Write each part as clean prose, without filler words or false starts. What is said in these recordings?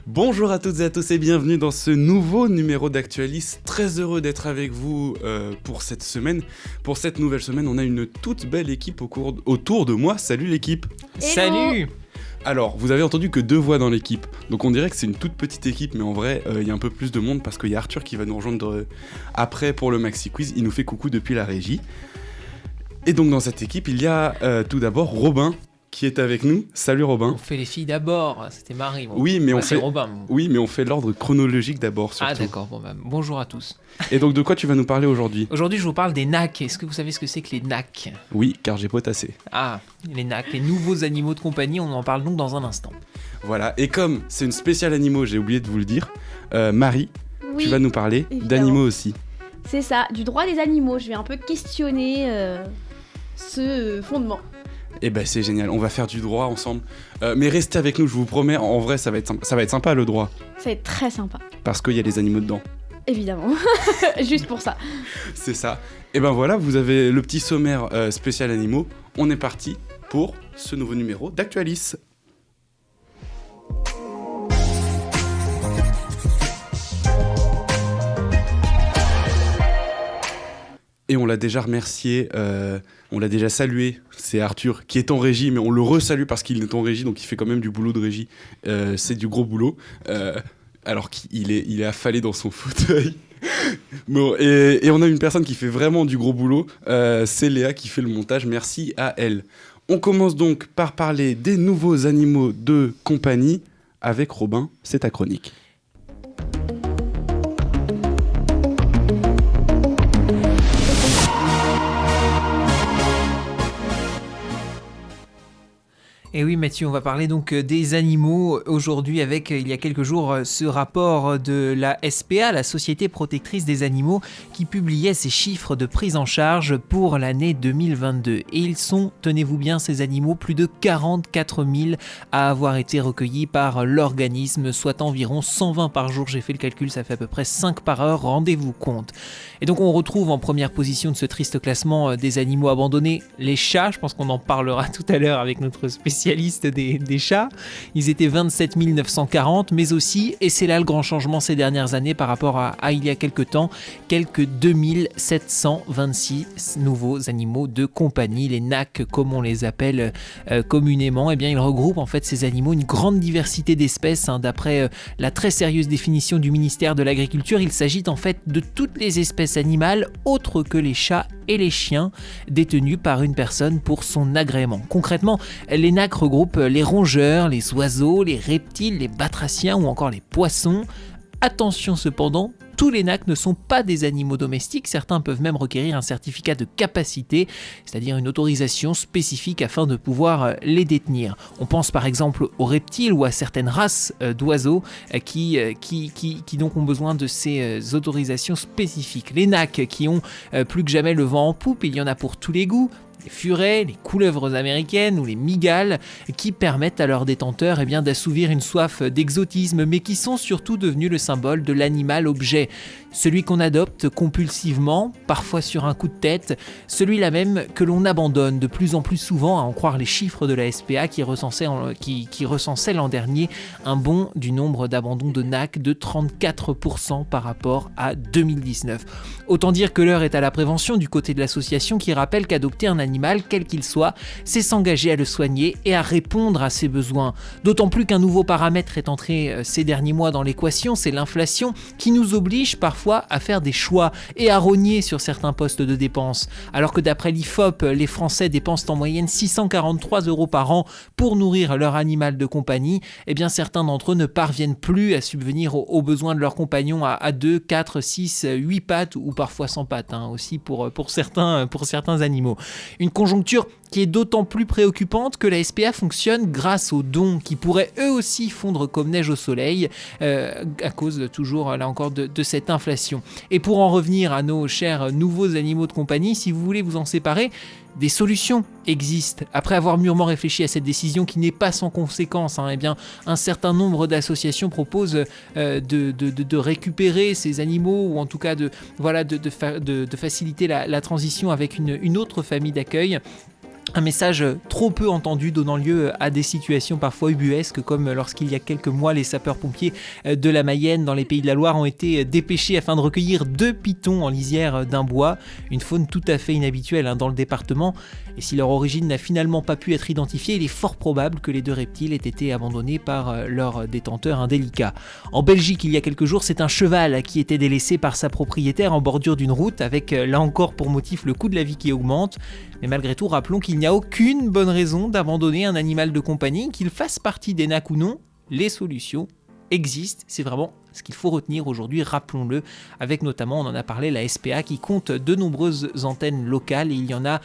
Bonjour à toutes et à tous et bienvenue dans ce nouveau numéro d'Actualis. Très heureux d'être avec vous pour cette semaine. Pour cette nouvelle semaine, on a une toute belle équipe autour de moi. Salut l'équipe. Hello. Salut. Alors, vous avez entendu que 2 voix dans l'équipe. Donc on dirait que c'est une toute petite équipe, mais en vrai, il y a un peu plus de monde parce qu'il y a Arthur qui va nous rejoindre après pour le Maxi Quiz. Il nous fait coucou depuis la régie. Et donc dans cette équipe, il y a tout d'abord Robin qui est avec nous. Salut Robin. On fait les filles d'abord, c'était Marie. Bon. Oui, mais on C'est fait... Robin. Oui, mais on fait l'ordre chronologique d'abord, surtout. Ah d'accord, bonjour à tous. Et donc de quoi tu vas nous parler aujourd'hui ? Aujourd'hui je vous parle des NAC. Est-ce que vous savez ce que c'est que les NAC ? Oui, car j'ai potassé. Ah, les NAC, les nouveaux animaux de compagnie, on en parle donc dans un instant. Voilà, et comme c'est une spéciale animaux, j'ai oublié de vous le dire, Marie, Oui, tu vas nous parler évidemment. d'animaux aussi. c'est ça, du droit des animaux. Je vais un peu questionner ce fondement. Eh ben c'est génial, on va faire du droit ensemble. Mais restez avec nous, je vous promets, en vrai ça va être sympa le droit, Ça va être très sympa, parce qu'il y a les animaux dedans. évidemment. Juste pour ça. C'est ça. Et ben voilà, vous avez le petit sommaire spécial animaux. On est parti pour ce nouveau numéro d'Actualis. Et on l'a déjà remercié, on l'a déjà salué, c'est Arthur qui est en régie, mais on le resalue parce qu'il est en régie, donc il fait quand même du boulot de régie, c'est du gros boulot, alors qu'il est affalé dans son fauteuil. Bon, et on a une personne qui fait vraiment du gros boulot, c'est Léa qui fait le montage, merci à elle. On commence donc par parler des nouveaux animaux de compagnie avec Robin, c'est ta chronique. Et oui Mathieu, on va parler donc des animaux aujourd'hui avec, il y a quelques jours, ce rapport de la SPA, la Société Protectrice des Animaux, qui publiait ses chiffres de prise en charge pour l'année 2022. Et ils sont, tenez-vous bien, ces animaux, plus de 44 000 à avoir été recueillis par l'organisme, soit environ 120 par jour. J'ai fait le calcul, ça fait à peu près 5 par heure, rendez-vous compte. Et donc on retrouve en première position de ce triste classement des animaux abandonnés, les chats. Je pense qu'on en parlera tout à l'heure avec notre spécialiste des chats. Ils étaient 27 940, mais aussi, et c'est là le grand changement ces dernières années par rapport à il y a quelques temps, quelques 2726 nouveaux animaux de compagnie, les NAC comme on les appelle communément. Eh bien, ils regroupent en fait ces animaux une grande diversité d'espèces. D'après la très sérieuse définition du ministère de l'Agriculture, il s'agit en fait de toutes les espèces animales autres que les chats et les chiens détenus par une personne pour son agrément. Concrètement, les NAC regroupent les rongeurs, les oiseaux, les reptiles, les batraciens ou encore les poissons. Attention cependant, tous les NAC ne sont pas des animaux domestiques, certains peuvent même requérir un certificat de capacité, c'est-à-dire une autorisation spécifique afin de pouvoir les détenir. On pense par exemple aux reptiles ou à certaines races d'oiseaux qui donc ont besoin de ces autorisations spécifiques. Les NAC qui ont plus que jamais le vent en poupe, il y en a pour tous les goûts. Les furets, les couleuvres américaines ou les mygales qui permettent à leurs détenteurs d'assouvir une soif d'exotisme, mais qui sont surtout devenus le symbole de l'animal objet. Celui qu'on adopte compulsivement, parfois sur un coup de tête, celui-là même que l'on abandonne de plus en plus souvent, à en croire les chiffres de la SPA qui recensait l'an dernier un bond du nombre d'abandons de NAC de 34% par rapport à 2019. Autant dire que l'heure est à la prévention du côté de l'association qui rappelle qu'adopter un animal, quel qu'il soit, c'est s'engager à le soigner et à répondre à ses besoins. D'autant plus qu'un nouveau paramètre est entré ces derniers mois dans l'équation, c'est l'inflation qui nous oblige parfois à faire des choix et à rogner sur certains postes de dépenses. Alors que d'après l'IFOP, les Français dépensent en moyenne 643 € par an pour nourrir leur animal de compagnie, eh bien certains d'entre eux ne parviennent plus à subvenir aux besoins de leurs compagnons à 2, 4, 6, 8 pattes ou parfois sans pattes aussi pour certains animaux. Une conjoncture qui est d'autant plus préoccupante que la SPA fonctionne grâce aux dons qui pourraient eux aussi fondre comme neige au soleil à cause toujours là encore de cette inflation. Et pour en revenir à nos chers nouveaux animaux de compagnie, si vous voulez vous en séparer, des solutions existent. Après avoir mûrement réfléchi à cette décision qui n'est pas sans conséquence, eh bien, un certain nombre d'associations proposent de récupérer ces animaux ou en tout cas de faciliter la transition avec une autre famille d'accueil. Un message trop peu entendu, donnant lieu à des situations parfois ubuesques, comme lorsqu'il y a quelques mois, les sapeurs-pompiers de la Mayenne, dans les Pays de la Loire, ont été dépêchés afin de recueillir 2 pitons en lisière d'un bois, une faune tout à fait inhabituelle dans le département. Et si leur origine n'a finalement pas pu être identifiée, il est fort probable que les 2 reptiles aient été abandonnés par leur détenteur indélicat. En Belgique, il y a quelques jours, c'est un cheval qui était délaissé par sa propriétaire en bordure d'une route, avec là encore pour motif le coût de la vie qui augmente. Mais malgré tout, rappelons qu'il n'y a aucune bonne raison d'abandonner un animal de compagnie, qu'il fasse partie des NAC ou non. Les solutions existent, c'est vraiment ce qu'il faut retenir aujourd'hui, rappelons-le, avec notamment, on en a parlé, la SPA qui compte de nombreuses antennes locales, et il y en a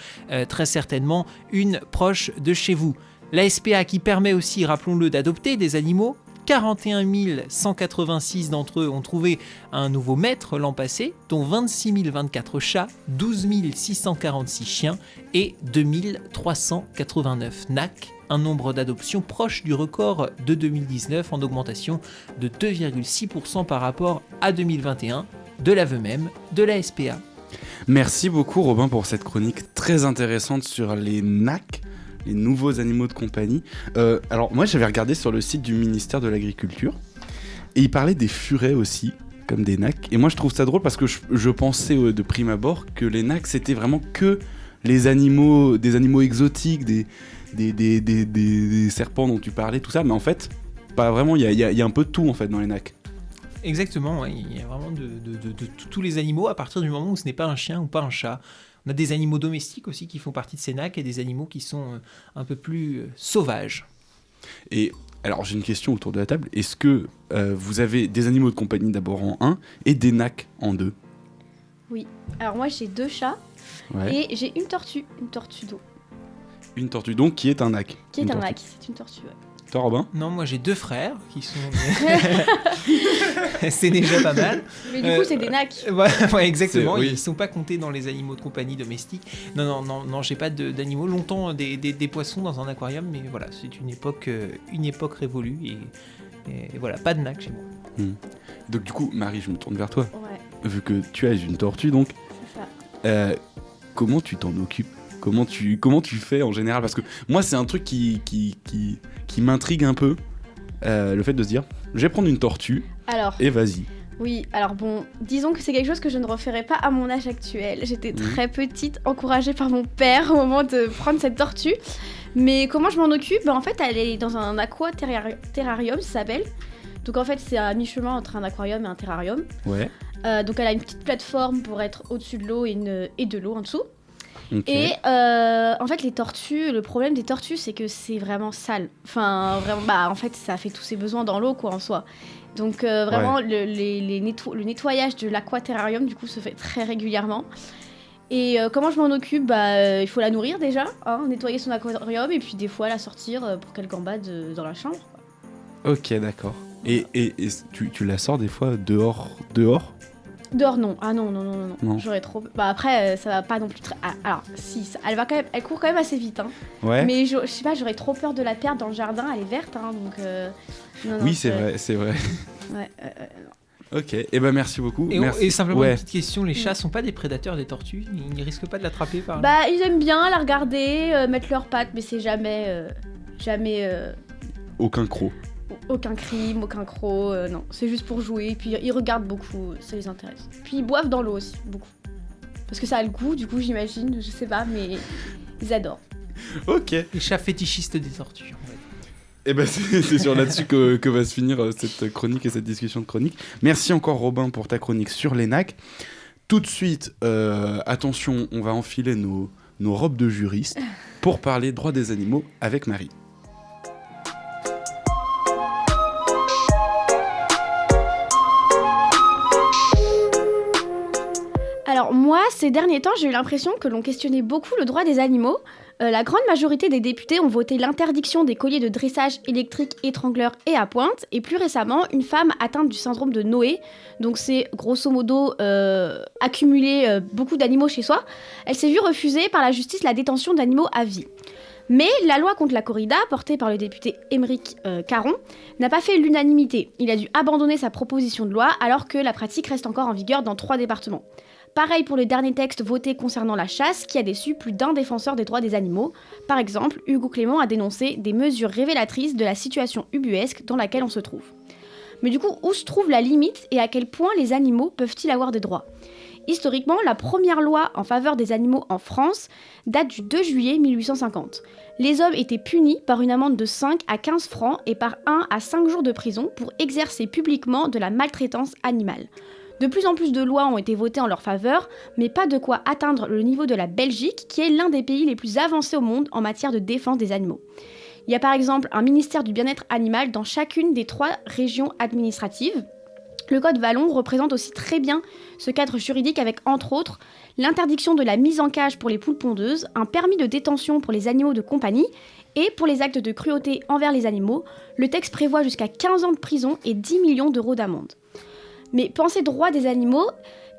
très certainement une proche de chez vous. La SPA qui permet aussi, rappelons-le, d'adopter des animaux. 41 186 d'entre eux ont trouvé un nouveau maître l'an passé, dont 26 024 chats, 12 646 chiens et 2 389 NAC, un nombre d'adoptions proche du record de 2019 en augmentation de 2,6% par rapport à 2021, de l'aveu même de la SPA. Merci beaucoup Robin pour cette chronique très intéressante sur les NAC, les nouveaux animaux de compagnie. Alors moi j'avais regardé sur le site du ministère de l'Agriculture et il parlait des furets aussi, comme des NAC. Et moi je trouve ça drôle parce que je pensais de prime abord que les NAC c'était vraiment que des animaux exotiques, des serpents dont tu parlais, tout ça. Mais en fait, pas vraiment, il y a un peu de tout en fait dans les NAC. Exactement, ouais. Il y a vraiment de tous les animaux à partir du moment où ce n'est pas un chien ou pas un chat. On a des animaux domestiques aussi qui font partie de ces NAC et des animaux qui sont un peu plus sauvages. Et alors j'ai une question autour de la table. Est-ce que vous avez des animaux de compagnie d'abord en 1 et des NAC en 2 ? Oui. Alors moi j'ai 2 chats et j'ai une tortue d'eau. Une tortue donc qui est un NAC. Qui est un NAC, c'est une tortue. Ouais. Toi Robin ? Non, moi j'ai 2 frères qui sont... c'est déjà pas mal. Mais du coup c'est des NAC. Ouais, exactement, oui. Ils ne sont pas comptés dans les animaux de compagnie domestiques. Non, j'ai pas d'animaux. Longtemps des poissons dans un aquarium, mais voilà, c'est une époque révolue et voilà, pas de NAC chez moi. Donc du coup, Marie, je me tourne vers toi. Ouais. Vu que tu as une tortue donc, C'est ça. comment tu t'en occupes ? Comment tu fais en général ? Parce que moi, c'est un truc qui m'intrigue un peu, le fait de se dire, je vais prendre une tortue et vas-y. Oui, alors bon, disons que c'est quelque chose que je ne referais pas à mon âge actuel. J'étais très petite, encouragée par mon père au moment de prendre cette tortue. Mais comment je m'en occupe ? En fait, elle est dans un aqua-terrarium, ça s'appelle. Donc en fait, c'est à mi-chemin entre un aquarium et un terrarium. Ouais. Donc elle a une petite plateforme pour être au-dessus de l'eau et de l'eau en dessous. Okay. Et en fait, les tortues, le problème des tortues, c'est que c'est vraiment sale. Enfin, vraiment, en fait, ça fait tous ses besoins dans l'eau, quoi, en soi. Donc, vraiment, le nettoyage de l'aquaterrarium, du coup, se fait très régulièrement. Et comment je m'en occupe ? Il faut la nourrir déjà, nettoyer son aquarium, et puis des fois la sortir pour qu'elle gambade dans la chambre. Ok, d'accord. Et tu la sors des fois dehors ? Dehors, non. Ah non. J'aurais trop... après, ça va pas non plus très... alors, si, elle court quand même assez vite. Ouais. Mais je sais pas, j'aurais trop peur de la perdre dans le jardin. Elle est verte, donc... non, oui, c'est vrai. Ouais, Ok, et merci beaucoup. Et simplement une petite question, les chats sont pas des prédateurs des tortues ? Ils ne risquent pas de l'attraper par... ils aiment bien la regarder, mettre leurs pattes, mais c'est jamais... Aucun croc. Aucun crime, aucun croc, non. C'est juste pour jouer, et puis ils regardent beaucoup, ça les intéresse. Puis ils boivent dans l'eau aussi, beaucoup. Parce que ça a le goût, du coup, j'imagine, je sais pas, mais ils adorent. Ok. Les chats fétichistes des tortues, en fait. Et c'est sur là-dessus que va se finir cette chronique et cette discussion de chronique. Merci encore Robin pour ta chronique sur les NAC. Tout de suite, attention, on va enfiler nos robes de juriste pour parler droit des animaux avec Marie. Alors moi, ces derniers temps, j'ai eu l'impression que l'on questionnait beaucoup le droit des animaux. La grande majorité des députés ont voté l'interdiction des colliers de dressage électrique, étrangleurs et à pointe. Et plus récemment, une femme atteinte du syndrome de Noé, donc c'est grosso modo accumuler beaucoup d'animaux chez soi, elle s'est vue refuser par la justice la détention d'animaux à vie. Mais la loi contre la corrida, portée par le député Émeric Caron, n'a pas fait l'unanimité. Il a dû abandonner sa proposition de loi alors que la pratique reste encore en vigueur dans 3 départements. Pareil pour le dernier texte voté concernant la chasse qui a déçu plus d'un défenseur des droits des animaux. Par exemple, Hugo Clément a dénoncé des mesures révélatrices de la situation ubuesque dans laquelle on se trouve. Mais du coup, où se trouve la limite et à quel point les animaux peuvent-ils avoir des droits ? Historiquement, la première loi en faveur des animaux en France date du 2 juillet 1850. Les hommes étaient punis par une amende de 5 à 15 francs et par 1 à 5 jours de prison pour exercer publiquement de la maltraitance animale. De plus en plus de lois ont été votées en leur faveur, mais pas de quoi atteindre le niveau de la Belgique, qui est l'un des pays les plus avancés au monde en matière de défense des animaux. Il y a par exemple un ministère du bien-être animal dans chacune des 3 régions administratives. Le Code Vallon représente aussi très bien ce cadre juridique avec, entre autres, l'interdiction de la mise en cage pour les poules pondeuses, un permis de détention pour les animaux de compagnie, et pour les actes de cruauté envers les animaux, le texte prévoit jusqu'à 15 ans de prison et 10 millions d'euros d'amende. Mais penser droit des animaux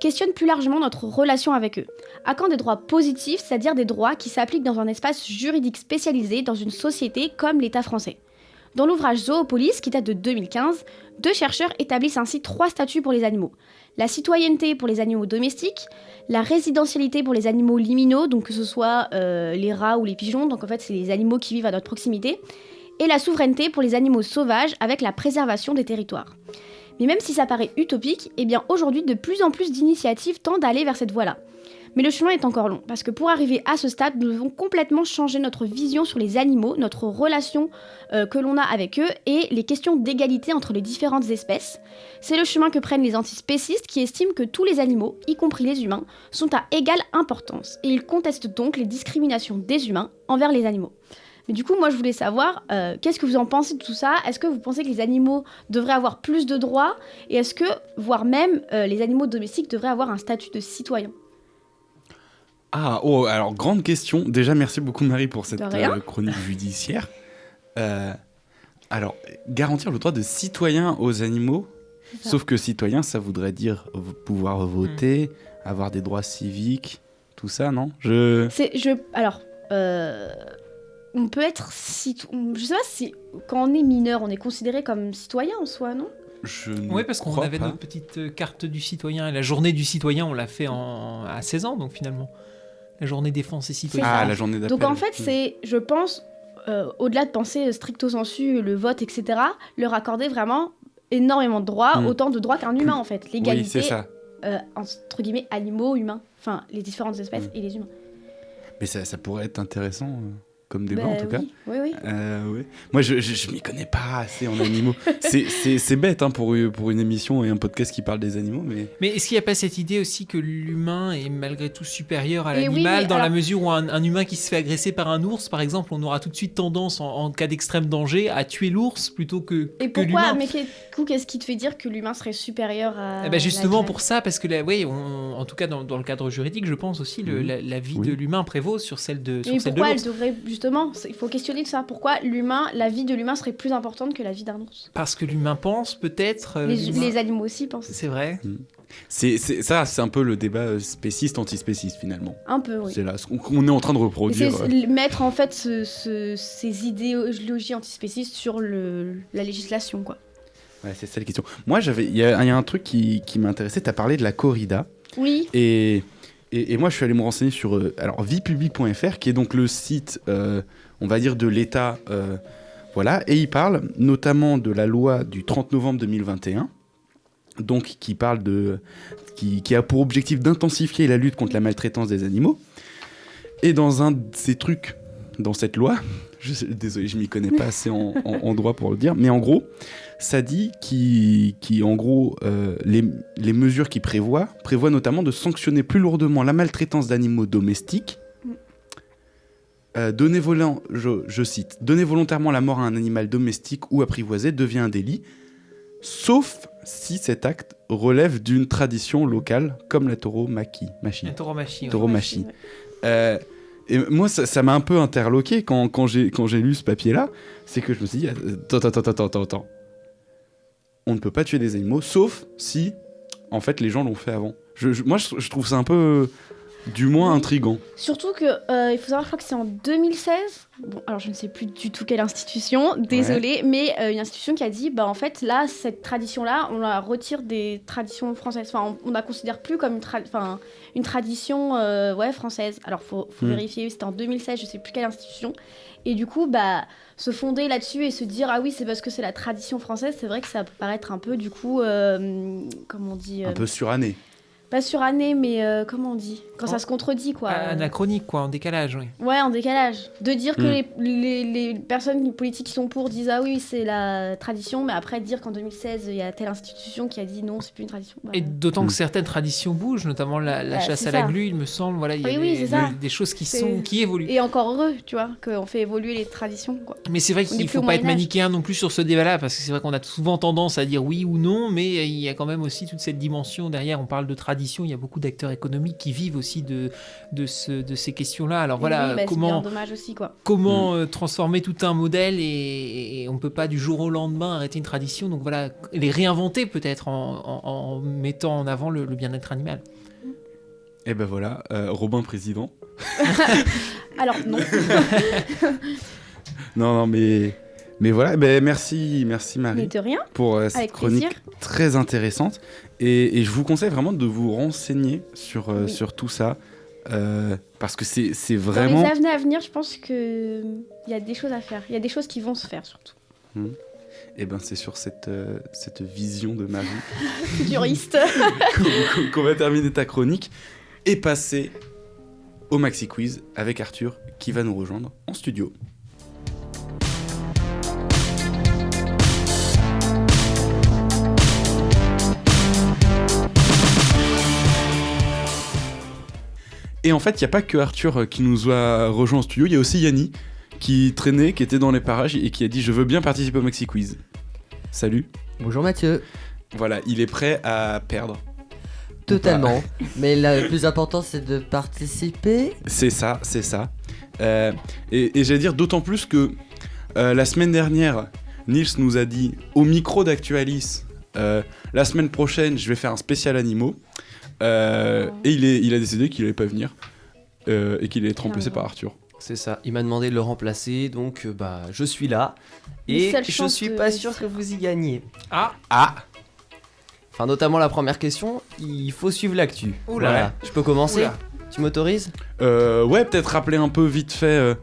questionne plus largement notre relation avec eux. À quand des droits positifs, c'est-à-dire des droits qui s'appliquent dans un espace juridique spécialisé dans une société comme l'État français ? Dans l'ouvrage Zoopolis, qui date de 2015, 2 chercheurs établissent ainsi 3 statuts pour les animaux. La citoyenneté pour les animaux domestiques, la résidentialité pour les animaux liminaux, donc que ce soit les rats ou les pigeons, donc en fait c'est les animaux qui vivent à notre proximité, et la souveraineté pour les animaux sauvages avec la préservation des territoires. Mais même si ça paraît utopique, eh bien aujourd'hui de plus en plus d'initiatives tendent à aller vers cette voie-là. Mais le chemin est encore long, parce que pour arriver à ce stade, nous devons complètement changer notre vision sur les animaux, notre relation que l'on a avec eux et les questions d'égalité entre les différentes espèces. C'est le chemin que prennent les antispécistes qui estiment que tous les animaux, y compris les humains, sont à égale importance et ils contestent donc les discriminations des humains envers les animaux. Mais du coup, moi je voulais savoir, qu'est-ce que vous en pensez de tout ça ? Est-ce que vous pensez que les animaux devraient avoir plus de droits ? Et est-ce que, voire même, les animaux domestiques devraient avoir un statut de citoyen ? Alors grande question. Déjà, merci beaucoup Marie pour cette chronique judiciaire. Alors, garantir le droit de citoyen aux animaux, sauf que citoyen, ça voudrait dire pouvoir voter, avoir des droits civiques, tout ça, non ? On peut être citoyen. Je sais pas si quand on est mineur, on est considéré comme citoyen en soi, non ? Oui, parce qu'on avait notre petite carte du citoyen. Et la journée du citoyen, on l'a fait à 16 ans, donc finalement. La journée défense et citoyen. Ah, la journée d'appel. Donc en fait, c'est, je pense, au-delà de penser stricto sensu, le vote, etc., leur accorder vraiment énormément de droits, autant de droits qu'un humain en fait. L'égalité, oui, c'est ça. Entre guillemets, animaux, humains. Enfin, les différentes espèces et les humains. Mais ça pourrait être intéressant comme débat en tout cas. Oui. Ouais. Moi, je m'y connais pas assez en animaux. c'est bête pour une émission et un podcast qui parle des animaux. Mais est-ce qu'il n'y a pas cette idée aussi que l'humain est malgré tout supérieur à l'animal, dans la mesure où un humain qui se fait agresser par un ours, par exemple, on aura tout de suite tendance, en cas d'extrême danger, à tuer l'ours plutôt que l'humain. Et pourquoi ? Mais qu'est-ce qui te fait dire que l'humain serait supérieur à justement pour ça, parce que en tout cas dans le cadre juridique, je pense aussi la vie de l'humain prévaut sur celle de l'ours. Pourquoi elle devrait justement, il faut questionner ça. Pourquoi la vie de l'humain serait plus importante que la vie d'un ours ? Parce que l'humain pense, peut-être. Les animaux aussi pensent. C'est vrai. C'est un peu le débat spéciste antispéciste finalement. Un peu, oui. C'est là qu'on est en train de reproduire. C'est mettre en fait ces idéologies antispécistes sur la législation, quoi. Ouais, c'est ça la question. Moi, il y a un truc qui m'intéressait. Tu as parlé de la corrida. Oui. Et moi, je suis allé me renseigner sur viepublique.fr, qui est donc le site, on va dire, de l'État. Voilà. Et il parle notamment de la loi du 30 novembre 2021, donc qui a pour objectif d'intensifier la lutte contre la maltraitance des animaux. Et dans un de ces trucs, dans cette loi, désolé, je m'y connais pas assez en droit pour le dire, mais en gros, ça dit en gros, les mesures qu'il prévoient notamment de sanctionner plus lourdement la maltraitance d'animaux domestiques, je cite, donner volontairement la mort à un animal domestique ou apprivoisé devient un délit, sauf si cet acte relève d'une tradition locale, comme la tauromachie. La tauromachie. Tauromachie. Et moi, ça m'a un peu interloqué quand j'ai lu ce papier-là. C'est que je me suis dit, attends. On ne peut pas tuer des animaux, sauf si, en fait, les gens l'ont fait avant. Moi, je trouve ça un peu Du moins intriguant. Surtout que il faut savoir, je crois que c'est en 2016. Bon, alors je ne sais plus du tout quelle institution, désolée, mais une institution qui a dit, en fait, là, cette tradition-là, on la retire des traditions françaises. Enfin, on la considère plus comme une tradition française. Alors, faut vérifier, c'était en 2016, je ne sais plus quelle institution. Et du coup, se fonder là-dessus et se dire, ah oui, c'est parce que c'est la tradition française, c'est vrai que ça peut paraître un peu, du coup, comment on dit un peu suranné. Pas suranné, mais comment on dit quand ça se contredit, quoi. Anachronique, quoi, en décalage, oui. Ouais, en décalage. De dire que les personnes politiques qui sont pour disent ah oui, c'est la tradition, mais après dire qu'en 2016, il y a telle institution qui a dit non, c'est plus une tradition. Et d'autant que certaines traditions bougent, notamment la chasse à la glu, il me semble. Voilà, il y a des choses qui évoluent. Et encore heureux, tu vois, qu'on fait évoluer les traditions, quoi. Mais c'est vrai qu'il ne faut pas être manichéen non plus sur ce débat-là, parce que c'est vrai qu'on a souvent tendance à dire oui ou non, mais il y a quand même aussi toute cette dimension derrière. On parle de tradition. Il y a beaucoup d'acteurs économiques qui vivent aussi de ces questions-là. Alors voilà, comment, c'est bien dommage aussi, quoi. Comment transformer tout un modèle et on ne peut pas du jour au lendemain arrêter une tradition. Donc voilà, les réinventer peut-être en mettant en avant le bien-être animal. Et ben voilà, Robin président. Alors non. non, mais voilà, merci Marie. Mais de rien. Pour cette chronique très intéressante. Et je vous conseille vraiment de vous renseigner sur tout ça. Parce que c'est vraiment... Dans les années à venir, je pense qu'il y a des choses à faire. Il y a des choses qui vont se faire, surtout. Et ben c'est sur cette vision de Marie futuriste qu'on va terminer ta chronique et passer au Maxi Quiz avec Arthur qui va nous rejoindre en studio. Et en fait, il n'y a pas que Arthur qui nous a rejoint en studio, il y a aussi Yanni qui traînait, qui était dans les parages et qui a dit « Je veux bien participer au Maxi Quiz ». Salut. Bonjour Mathieu. Voilà, il est prêt à perdre. Totalement. Mais le plus important, c'est de participer. C'est ça. Et j'allais dire d'autant plus que la semaine dernière, Nils nous a dit au micro d'Actualis, la semaine prochaine, je vais faire un spécial animaux. Et il a décidé qu'il allait pas venir et qu'il allait être remplacé par Arthur. C'est ça, il m'a demandé de le remplacer, donc je suis là. Et je suis pas sûr que vous y gagnez. Ah. Enfin, notamment la première question, il faut suivre l'actu. Oula. Voilà. Je peux commencer ? Oula. Tu m'autorises ? Ouais, peut-être rappeler un peu vite fait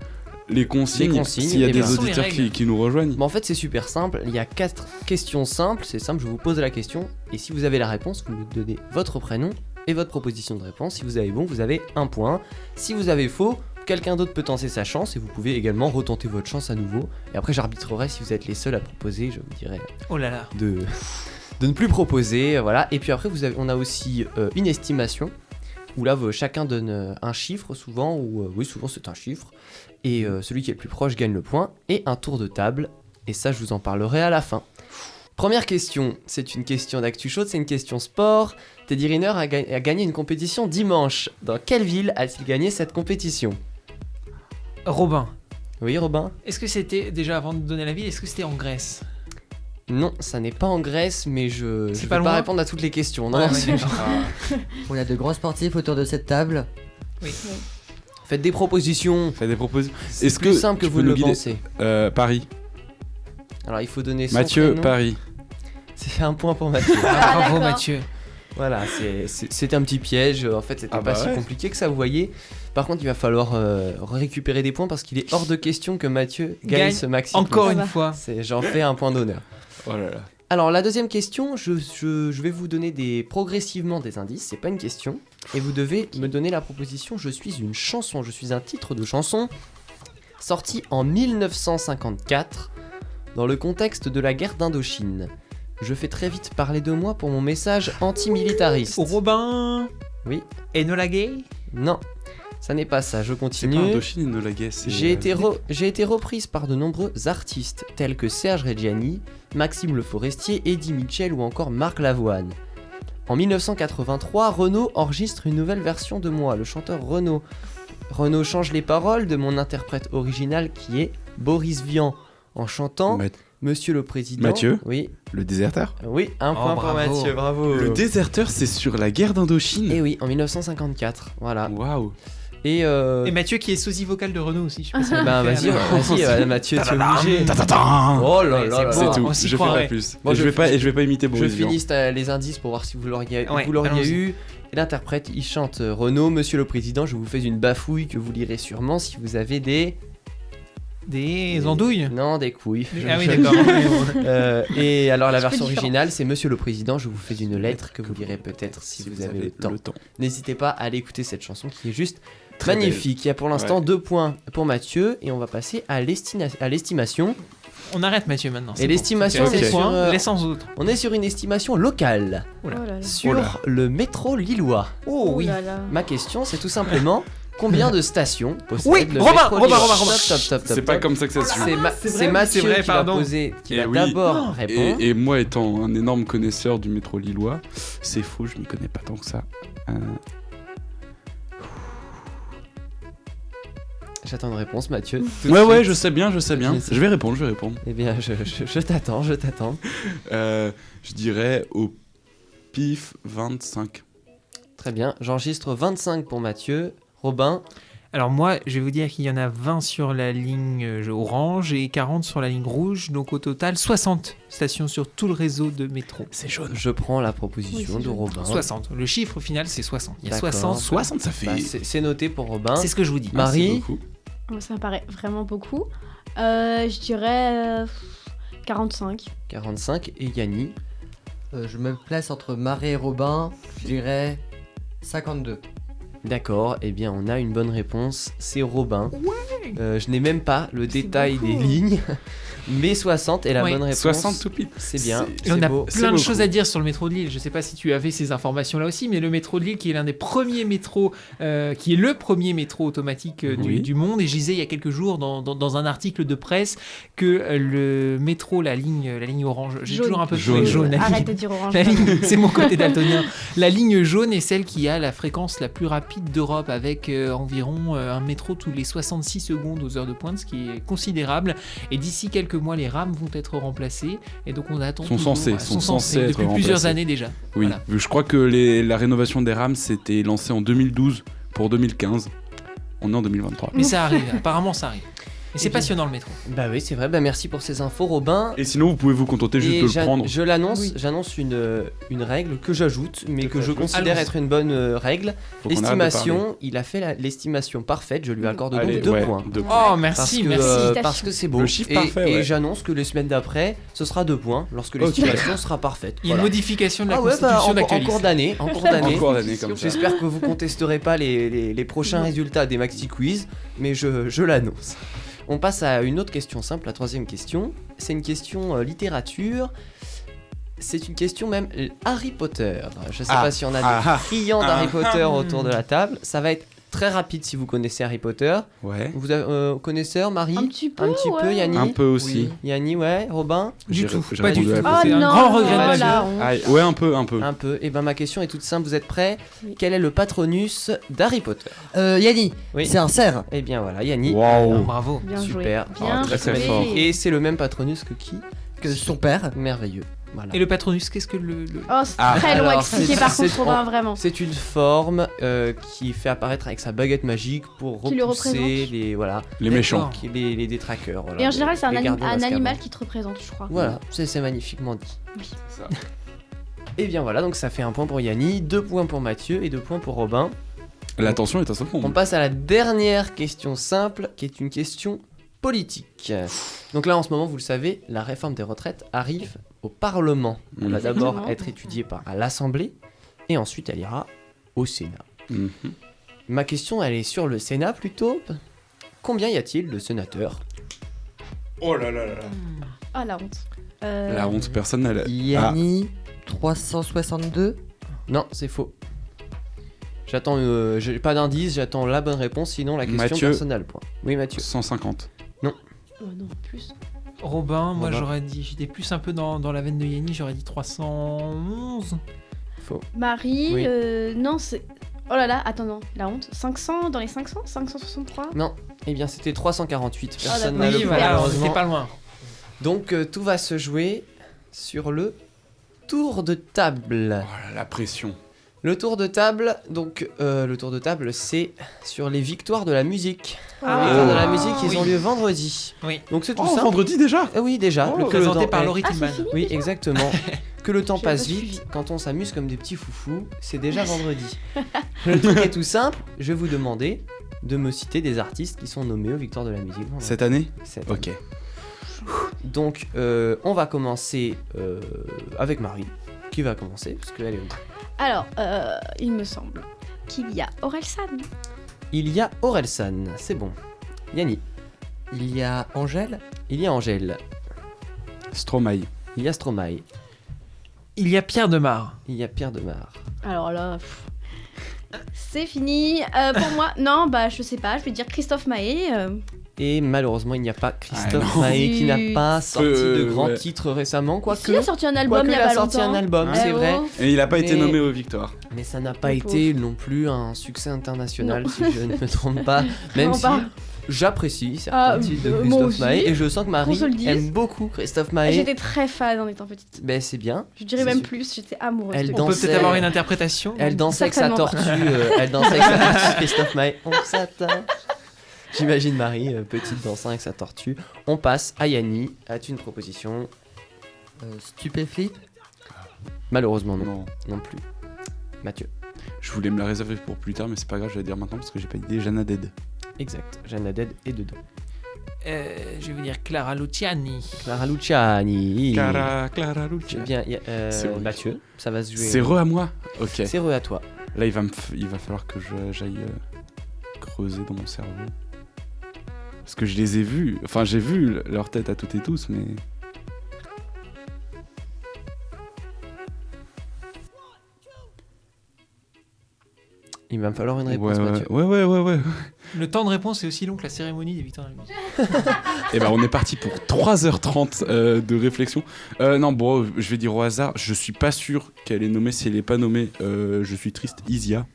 les consignes s'il y a des auditeurs qui nous rejoignent. En fait, c'est super simple. Il y a 4 questions simples. C'est simple, je vous pose la question. Et si vous avez la réponse, vous me donnez votre prénom et votre proposition de réponse. Si vous avez bon, vous avez 1 point. Si vous avez faux, quelqu'un d'autre peut tenter sa chance et vous pouvez également retenter votre chance à nouveau. Et après, j'arbitrerai si vous êtes les seuls à proposer. Je vous dirai de ne plus proposer. Voilà. Et puis après, on a aussi une estimation où là, chacun donne un chiffre souvent. Oui, souvent c'est un chiffre. Et celui qui est le plus proche gagne le point. Et un tour de table. Et ça, je vous en parlerai à la fin. Première question, c'est une question d'actu chaude, c'est une question sport. Teddy Riner a gagné une compétition dimanche. Dans quelle ville a-t-il gagné cette compétition ? Robin. Oui, Robin ? Est-ce que c'était, déjà avant de donner la ville, est-ce que c'était en Grèce ? Non, ça n'est pas en Grèce, mais je ne vais pas répondre à toutes les questions. Non, On a de grands sportifs autour de cette table. Oui. Faites des propositions. C'est plus simple que vous le pensez. Paris. Alors il faut donner son Mathieu, prénom. Paris. C'est un point pour Mathieu. Bravo Mathieu. Voilà, c'est un petit piège. En fait, c'était pas si compliqué que ça, vous voyez. Par contre, il va falloir récupérer des points parce qu'il est hors de question que Mathieu gagne ce maxi. Encore une fois. J'en fais un point d'honneur. Oh là là. Alors, la deuxième question, je vais vous donner progressivement des indices. C'est pas une question. Et vous devez me donner la proposition. Je suis une chanson. Je suis un titre de chanson sorti en 1954 dans le contexte de la guerre d'Indochine. Je fais très vite parler de moi pour mon message antimilitariste. Robin. Oui. Enola Gay. Non, ça n'est pas ça, je continue. C'est pas Indochine, Enola Gay, c'est... J'ai été reprise par de nombreux artistes tels que Serge Reggiani, Maxime Le Forestier, Eddie Mitchell ou encore Marc Lavoine. En 1983, Renaud enregistre une nouvelle version de moi, le chanteur Renaud. Renaud change les paroles de mon interprète original qui est Boris Vian en chantant Monsieur le Président. Mathieu. Oui. Le déserteur. Oui, un point pour bravo. Mathieu, bravo. Le déserteur, c'est sur la guerre d'Indochine. Et oui, en 1954, voilà. Waouh. Et Et Mathieu qui est sosie vocal de Renaud aussi. Je sais pas si on ben peut vas-y, faire, Mathieu, tu es obligé. Oh là Ouais, là c'est là bon. C'est là. tout. on s'y Je fais croirait. pas plus. Bon, et je vais pas imiter Je Boris Vian. finis les indices pour voir si vous l'auriez Ouais, allons-y. eu. Et l'interprète, il chante Renaud, Monsieur le Président, je vous fais une bafouille que vous lirez sûrement si vous avez des andouilles. Non, des couilles. Ah oui, d'accord. Et alors la C'est version différent. originale, c'est Monsieur le Président, je vous fais une lettre que vous lirez peut-être si vous avez le temps. N'hésitez pas à aller écouter cette chanson qui est juste Très magnifique. Il y a pour l'instant Ouais. 2 points pour Mathieu et on va passer à l'estimation. On arrête Mathieu maintenant. Et l'estimation, c'est c'est point. sur, Laisse sans autres. On est sur une estimation locale Oula. Oh là là. sur Oh là. le métro lillois. Oh oui. là là. Ma question, c'est tout simplement combien de stations possède Oui, le Robin, métro Robin, lillois. Robin. Stop. C'est pas comme ça que ça se joue. C'est Mathieu c'est vrai, qui va pardon. poser, qui Eh va oui. d'abord répondre. Et moi, étant un énorme connaisseur du métro lillois, c'est faux, je m'y connais pas tant que ça. J'attends une réponse, Mathieu. tout de Ouais, suite. je sais bien. Ok, c'est- Je vais répondre. Eh bien, je t'attends. Je dirais au pif 25. Très bien. J'enregistre 25 pour Mathieu. Robin, Alors moi, je vais vous dire qu'il y en a 20 sur la ligne orange et 40 sur la ligne rouge. Donc au total, 60 stations sur tout le réseau de métro. C'est jaune. je prends la Oui, proposition c'est de jaune. Robin. 60. Le chiffre final, c'est 60. Il y a D'accord. 60. 60, ça fait. Bah, c'est noté pour Robin. C'est ce que je vous dis. Marie. c'est beaucoup. Oh, ça me paraît vraiment beaucoup. Je dirais 45. 45 et Yanni. Je me place entre Marie et Robin, je dirais 52. D'accord, eh bien on a une bonne réponse, c'est Robin. Je n'ai même pas le C'est détail beaucoup. des lignes, mais 60 est la Ouais, bonne réponse. 60 tout pile. C'est bien, Et on c'est a beau. plein de beaucoup. choses à dire sur le métro de Lille. Je ne sais pas si tu avais ces informations-là aussi, mais le métro de Lille, qui est l'un des premiers métros, qui est le premier métro automatique Oui. du monde. Et je disais il y a quelques jours dans un article de presse que le métro, la ligne orange, j'ai Jaune. toujours un peu Jaune. jaune. Arrête de dire orange. La ligne, c'est mon côté daltonien. La ligne jaune est celle qui a la fréquence la plus rapide d'Europe, avec environ un métro tous les 66 secondes aux heures de pointe, ce qui est considérable. Et d'ici quelques mois, les rames vont être remplacées. Et donc on attend. Sont toujours- censées être depuis plusieurs remplacées. années déjà. Oui, Voilà. je crois que la rénovation des rames s'était lancée en 2012 pour 2015. On est en 2023. Mais ça arrive, apparemment ça arrive. Et c'est Eh bien. passionnant le métro. Bah oui, c'est vrai, bah merci pour ces infos Robin. Et sinon, vous pouvez vous contenter juste Et de le prendre. je l'annonce, Oui. j'annonce une règle que j'ajoute, mais Que que je t'ajoutes. considère Allons-y. être une bonne règle. Faut qu'on arrête de parler. L'estimation, il a fait l'estimation parfaite, je lui accorde Allez, donc 2 ouais, points. 2 points. Oh merci, merci. Félicitations. Parce que c'est beau. Le chiffre et, parfait, et ouais. j'annonce que les semaines d'après, ce sera 2 points lorsque l'estimation sera parfaite. Il y a une modification de la Ah ouais, constitution bah, en d'Actualis. cours d'année, en cours d'année. Encore d'années comme ça. J'espère que vous contesterez pas les prochains résultats des Maxi Quiz, mais je l'annonce. On passe à une autre question simple, la troisième question. C'est une question littérature. C'est une question même Harry Potter. Je sais Ah, pas si on a ah, des ah, friands d'Harry ah, Potter autour de la table. Ça va être très rapide si vous connaissez Harry Potter. Ouais. Vous connaisseur, Marie Un petit peu, peu, ouais. Yanni. Un peu aussi. Yanni, ouais, Robin. Du J'ai- tout, j'ai pas du répondu tout. à la C'est Oh un non, grand regret de oh Mathieu. la honte. Ah, ouais, un peu. Un peu. Et ben ma question est toute simple, vous êtes prêts? Oui. Quel est le patronus d'Harry Potter? Yanni, Oui. c'est un cerf. Eh bien voilà, Yanni. Oh, Waouh. bravo. Bien Super. joué. Bien très, très joué. fort. Et c'est le même patronus que qui? Que son père. Merveilleux. Voilà. Et le patronus, qu'est-ce que Oh, c'est Ah. très long à Alors, expliquer c'est- par c'est- contre, Robin, vraiment. C'est une forme qui fait apparaître avec sa baguette magique pour Qui le repousser représente. Les méchants. les détraqueurs. Voilà, Et en général, c'est un, les gardiens un d'Azkaban. animal qui te représente, je crois. Voilà, c'est magnifiquement dit. Oui. Et bien voilà, donc ça fait 1 point pour Yanni, 2 points pour Mathieu et 2 points pour Robin. La tension est à ce On point. passe à la dernière question simple, qui est une question politique. Donc là, en ce moment, vous le savez, la réforme des retraites arrive au Parlement. Elle va d'abord Exactement. être étudiée par l'Assemblée, et ensuite elle ira au Sénat. Mhm. Ma question, elle est sur le Sénat plutôt. Combien y a-t-il de sénateurs? Oh là là là là. Ah, la honte. La honte, personne n'a la. Yanni, 362. Non, c'est faux. J'attends, j'ai pas d'indice, j'attends la bonne réponse, sinon la question Mathieu. personne n'a le point. Oui, Mathieu. 150. Oh non, plus. Robin, moi Robin. j'aurais dit, j'étais plus un peu dans la veine de Yanni, j'aurais dit 311. Faux. Marie, Oui. non, c'est. Oh là là, attends, non, la honte. 500 dans les 500 563 Non, eh bien c'était 348. Ah, Personne d'accord. n'a Oui, le point, voilà, on malheureusement. était pas loin. Donc tout va se jouer sur le tour de table. Oh là, la pression. Le tour de table, c'est sur les victoires de la musique. Ah. Les victoires de la musique, ils Oui. ont lieu vendredi. Oui. Donc c'est tout Oh, simple. vendredi déjà. Oui, déjà. Oh, que le Présenté temps- par eh, Laurie Ah, Tillman. c'est fini. Oui, exactement. Que le temps J'ai passe pas suivi. vite quand on s'amuse comme des petits foufous, c'est déjà vendredi. Le truc est tout simple, je vais vous demander de me citer des artistes qui sont nommés aux victoires de la musique. vendredi. Cette année. Cette Ok. année. Donc, on va commencer avec Marie, qui va commencer, parce qu'elle est... Alors, il me semble qu'il y a Orelsan. Il y a Orelsan, c'est bon. Yanni, Il y a Angèle. il y a Angèle, Stromae. il y a Stromae, Il y a Pierre Demar. il y a Pierre Demar. Alors là, c'est fini. Pour moi, non, bah je sais pas, je vais dire Christophe Maé. Et malheureusement, il n'y a pas Christophe non. Maé qui n'a pas sorti de grands ouais. titres récemment, Il a sorti un album il y il a a pas sorti longtemps. un album, Eh c'est vrai. oh. Et il a pas été Mais- nommé aux victoires. Mais ça n'a pas Le été non plus un succès international, Non. si je ne me trompe pas. Même Non, si pas. j'apprécie certains Ah, titres de moi Christophe aussi. Maé. Et je sens que Marie Qu'on se le dise. aime beaucoup Christophe Maé. J'étais très fan en étant petite. Ben c'est bien. Je dirais C'est même super. plus, j'étais amoureuse. Elle de lui. danse. On peut peut-être Dansait- avoir une interprétation. Elle dansait avec sa Certainement. tortue. Elle dansait avec sa tortue, Christophe Maé. On s'attend. J'imagine Marie, petite dansant avec sa tortue. On passe à Yanni. As-tu une proposition? Stupéflip. Malheureusement non. Non. Non plus. Mathieu. Je voulais me la réserver pour plus tard, mais c'est pas grave, je vais la dire maintenant parce que j'ai pas idée. Jeanne Dead. Exact. Jeanne Haddad est dedans. Je vais vous dire Clara Luciani. Clara Luciani. Clara C'est Lucia. bien. C'est vrai. Mathieu, ça va se jouer. C'est à moi. Ok. C'est re à toi. Là, il va falloir que j'aille creuser dans mon cerveau. Parce que je les ai vus. Enfin, j'ai vu leur tête à toutes et tous, mais. Il va me falloir une réponse, Mathieu. Ouais. Le temps de réponse est aussi long que la cérémonie des victoires de la musique. Et ben, on est parti pour 3h30 de réflexion. Non, bon, je vais dire au hasard. Je suis pas sûr qu'elle est nommée. Si elle est pas nommée, je suis triste. Isia.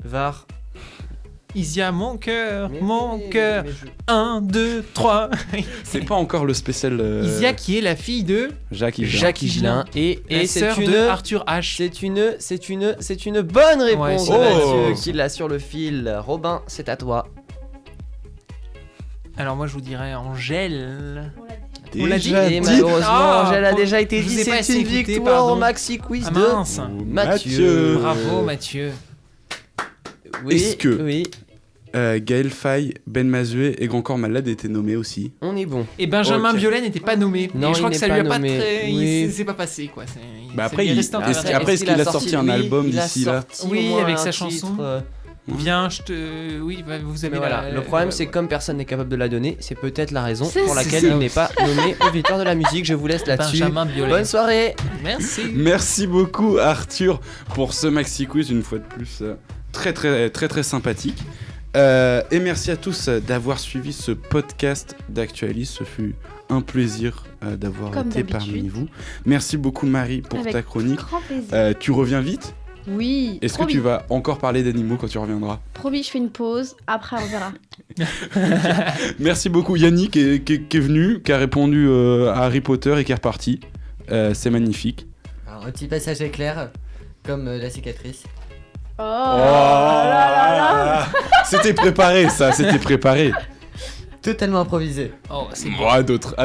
Var. Isia, mon cœur, Mais mon oui, cœur. mais je- 1, 2, 3. C'est pas encore le spécial. Isia qui est la fille de Jacques Higelin. Jacques Higelin. Et la c'est sœur une. de Arthur H. C'est une bonne réponse, Ouais, c'est Mathieu, vrai. qui l'a sur le fil. Robin, c'est à toi. Alors moi je vous dirais Angèle. Déjà On l'a dit. Et dit. malheureusement, Ah, Angèle a bon, déjà été je dit. vous ai pas C'est assez une écouté, victoire pardon. au Maxi Quiz Ah de mince. Mathieu. Bravo Mathieu. Oui, Est-ce que- Oui, Gaël Faye, Ben Mazué et Grand Corps Malade étaient nommés aussi. on est bon. Et Benjamin Ok. Biolay n'était pas nommé. Non, et je crois il que ça n'est lui a pas pas nommé. très. Oui. C'est pas passé quoi. Bah après, il il- reste un est-ce peu. qu'il- après, est-ce qu'il a sorti un album il a d'ici là sorti Oui, au moins avec un sa titre, chanson. Viens, je te. Oui, bah, vous avez Mais voilà, la- le problème c'est que comme personne n'est capable de la donner, c'est peut-être la raison C'est pour laquelle ça. il n'est pas nommé aux victoires de la musique. Je vous laisse là-dessus. Benjamin Biolay. Bonne soirée. Merci. Merci beaucoup Arthur pour ce maxi quiz une fois de plus très sympathique. Et merci à tous d'avoir suivi ce podcast d'Actualis. Ce fut un plaisir d'avoir Comme été d'habitude. parmi vous. Merci beaucoup Marie pour Avec ta chronique. Grand plaisir. Tu reviens vite. Oui. Est-ce que promis. tu vas encore parler d'animaux quand tu reviendras? Promis, je fais une pause. Après, on verra. Merci beaucoup Yannick qui est venu, qui a répondu à Harry Potter et qui est reparti. C'est magnifique. Alors, un petit passage éclair, comme la cicatrice. Oh, là là. C'était préparé ça, c'était préparé. Totalement improvisé. Oh, c'est Bon, à d'autres.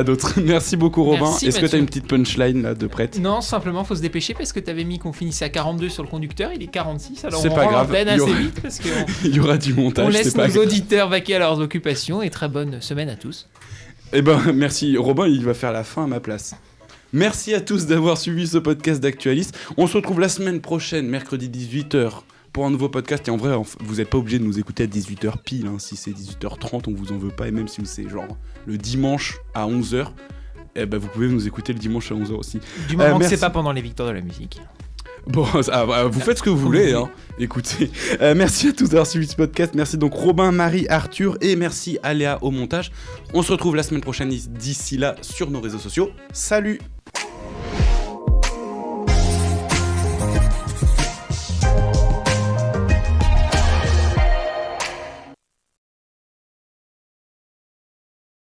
Merci beaucoup Robin. Merci, Est-ce que Mathieu. t'as une petite punchline là de prête? Non, simplement, faut se dépêcher parce que t'avais mis qu'on finissait à 42 sur le conducteur, il est 46, alors C'est on pas rend grave, l'antenne il y assez aura- vite parce qu'on Il y aura du montage, on laisse c'est pas nos grave. auditeurs vaquer à leurs occupations et très bonne semaine à tous. Eh ben merci Robin, il va faire la fin à ma place. Merci à tous d'avoir suivi ce podcast d'Actualis. On se retrouve la semaine prochaine, mercredi 18h, pour un nouveau podcast. Et en vrai, vous n'êtes pas obligé de nous écouter à 18h pile. Hein. Si c'est 18h30, on vous en veut pas. Et même si c'est genre le dimanche à 11h, eh ben, vous pouvez nous écouter le dimanche à 11h aussi. Du moment que merci. c'est pas pendant les victoires de la musique. Bon, vous faites ce que vous voulez, hein. Écoutez. Merci à tous d'avoir suivi ce podcast. Merci donc Robin, Marie, Arthur et merci à Léa au montage. On se retrouve la semaine prochaine d'ici là sur nos réseaux sociaux. Salut!